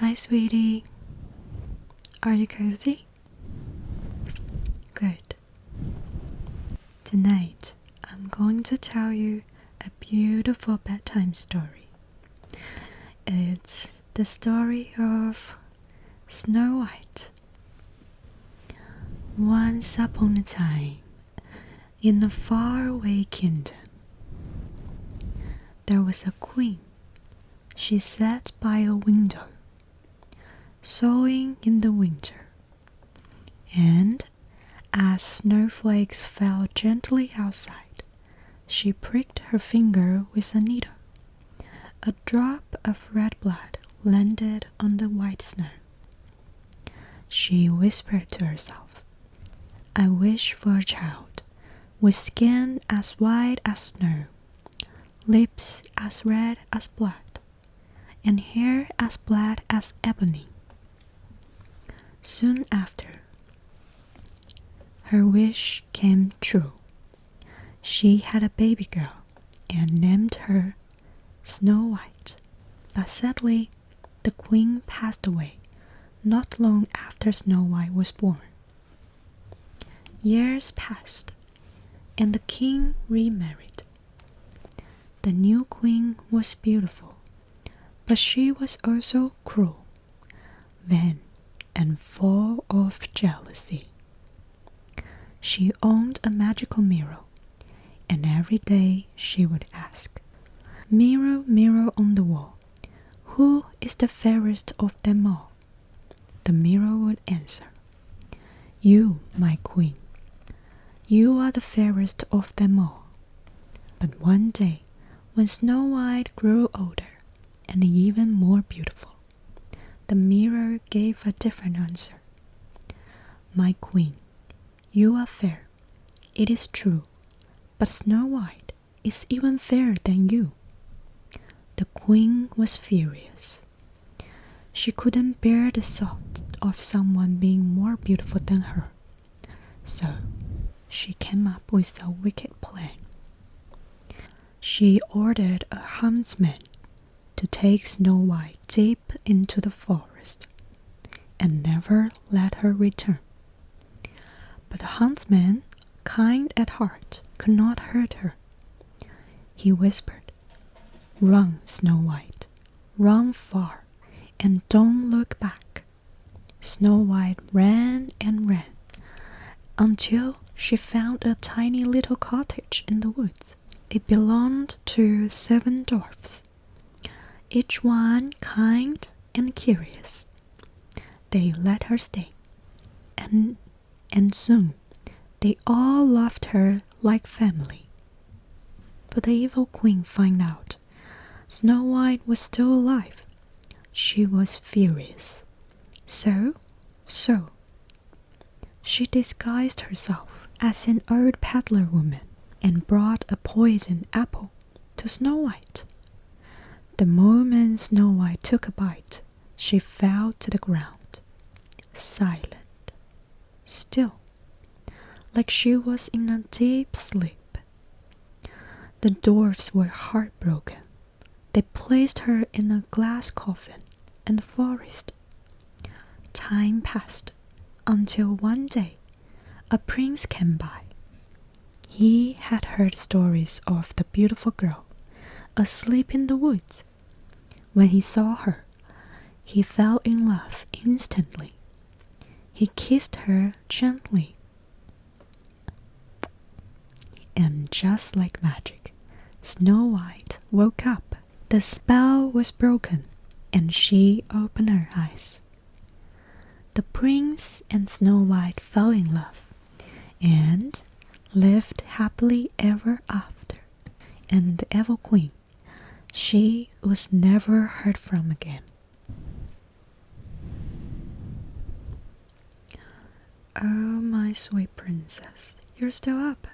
Hi, sweetie. Are you cozy? Good. Tonight, I'm going to tell you a beautiful bedtime story. It's the story of Snow White. Once upon a time, in a faraway kingdom, there was a queen. She sat by a window, sewing in the winter, and as snowflakes fell gently outside, she pricked her finger with a needle. A drop of red blood landed on the white snow. She whispered to herself, "I wish for a child with skin as white as snow, lips as red as blood, and hair as black as ebony." Soon after, her wish came true. She had a baby girl and named her Snow White. But sadly, the queen passed away not long after Snow White was born. Years passed, and the king remarried. The new queen was beautiful, but she was also cruel, vain, and full of jealousy. She owned a magical mirror, and every day she would ask, "Mirror, mirror on the wall, who is the fairest of them all?" The mirror would answer, "You, my queen. You are the fairest of them all." But one day, when Snow White grew older and even more beautiful, the mirror gave a different answer. "My queen, you are fair, it is true, but Snow White is even fairer than you." The queen was furious. She couldn't bear the thought of someone being more beautiful than her. So she came up with a wicked plan. She ordered a huntsman to take Snow White deep into the forest and never let her return. But the huntsman, kind at heart, could not hurt her. He whispered, "Run, Snow White, run far, and don't look back." Snow White ran and ran until she found a tiny little cottage in the woods. It belonged to 7 dwarfs, each one kind and curious. They let her stay, and soon they all loved her like family. But the evil queen found out Snow White was still alive. She was furious. So she disguised herself as an old peddler woman and brought a poisoned apple to Snow White. The moment Snow White took a bite, she fell to the ground, silent, still, like she was in a deep sleep. The dwarfs were heartbroken. They placed her in a glass coffin in the forest. Time passed until one day a prince came by. He had heard stories of the beautiful girl asleep in the woods. When he saw her, he fell in love instantly. He kissed her gently, and just like magic, Snow White woke up. The spell was broken, and she opened her eyes. The prince and Snow White fell in love and lived happily ever after. And the evil queen, she was never heard from again. "Oh, my sweet princess, you're still up."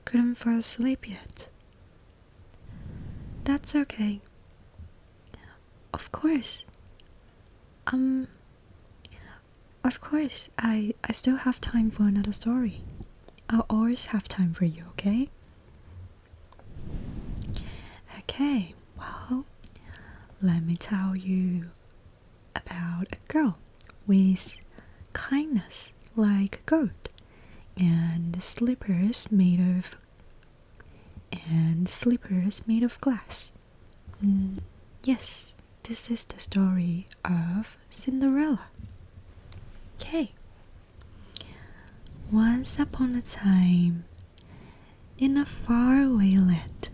Couldn't fall asleep yet. That's okay. Of course. I still have time for another story. I'll always have time for you, okay? Okay, well, let me tell you about a girl with kindness like gold and slippers made of glass. Yes, this is the story of Cinderella. Okay. Once upon a time, in a faraway land,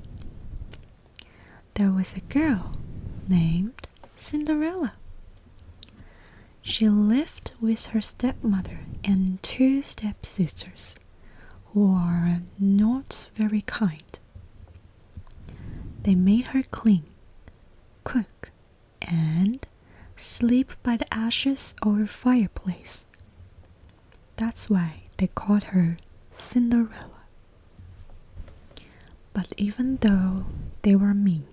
there was a girl named Cinderella. She lived with her stepmother and two stepsisters, who are not very kind. They made her clean, cook, and sleep by the ashes of her fireplace. That's why they called her Cinderella. But even though they were mean,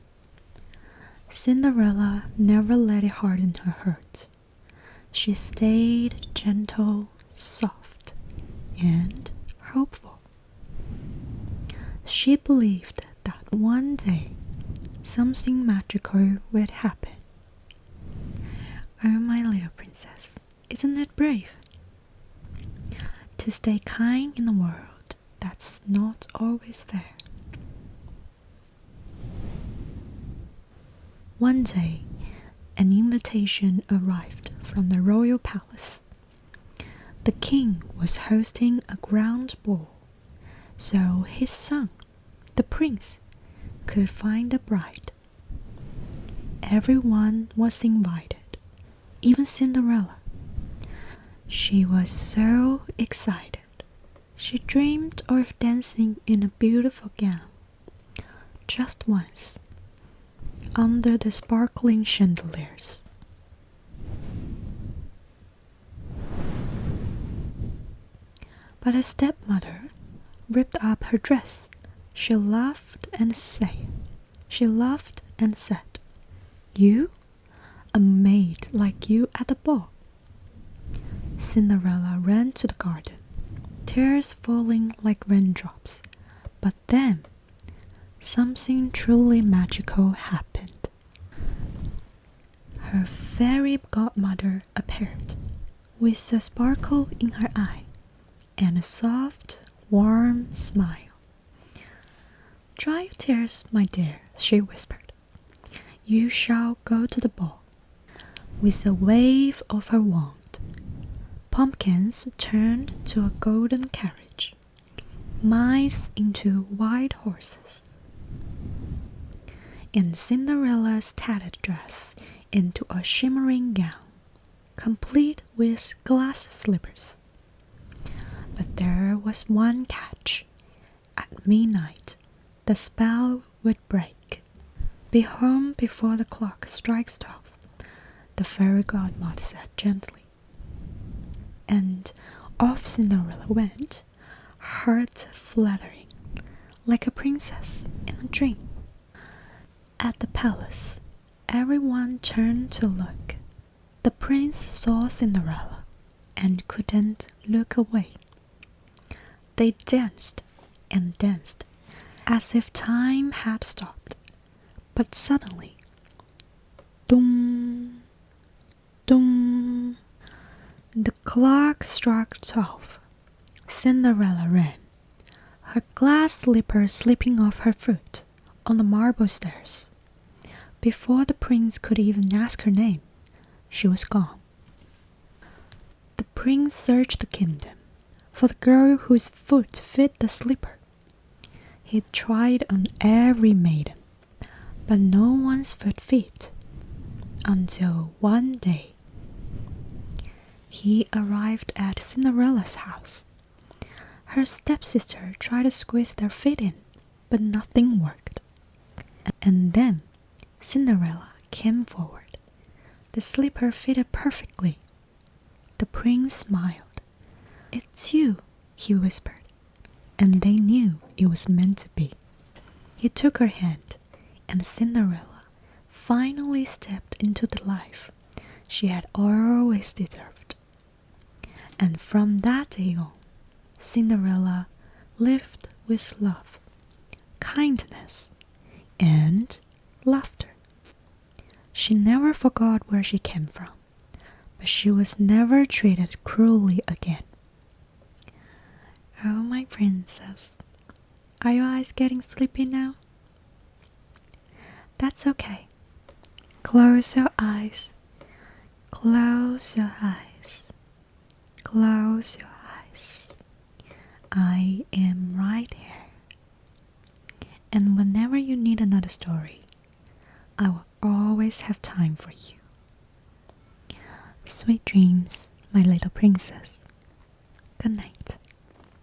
Cinderella never let it harden her heart. She stayed gentle, soft, and hopeful. She believed that one day something magical would happen. Oh, my little princess, isn't it brave? To stay kind in a world that's not always fair. One day, an invitation arrived from the royal palace. The king was hosting a grand ball, so his son, the prince, could find a bride. Everyone was invited, even Cinderella. She was so excited. She dreamed of dancing in a beautiful gown. Just once, under the sparkling chandeliers. But her stepmother ripped up her dress. She laughed and said, "You? A maid like you at the ball?" Cinderella ran to the garden, tears falling like raindrops. But then, something truly magical happened. Her fairy godmother appeared, with a sparkle in her eye and a soft, warm smile. "Dry your tears, my dear," she whispered. "You shall go to the ball." With a wave of her wand, pumpkins turned to a golden carriage, mice into white horses, and Cinderella's tattered dress into a shimmering gown, complete with glass slippers. But there was one catch. At midnight, the spell would break. "Be home before the clock strikes 12," the fairy godmother said gently. And off Cinderella went, heart fluttering, like a princess in a dream. At the palace, everyone turned to look. The prince saw Cinderella and couldn't look away. They danced and danced as if time had stopped. But suddenly, dong, dong, the clock struck 12. Cinderella ran, her glass slipper slipping off her foot on the marble stairs. Before the prince could even ask her name, she was gone. The prince searched the kingdom for the girl whose foot fit the slipper. He tried on every maiden, but no one's foot fit, until one day he arrived at Cinderella's house. Her stepsister tried to squeeze their feet in, but nothing worked. And then Cinderella came forward. The slipper fitted perfectly. The prince smiled. "It's you," he whispered, and they knew it was meant to be. He took her hand, and Cinderella finally stepped into the life she had always deserved. And from that day on, Cinderella lived with love, kindness, and laughter. She never forgot where she came from, but she was never treated cruelly again. Oh, my princess, are your eyes getting sleepy now? That's okay. Close your eyes. Close your eyes. Close your eyes. I am right here. And whenever you need another story, I will always have time for you. Sweet dreams, my little princess. Good night.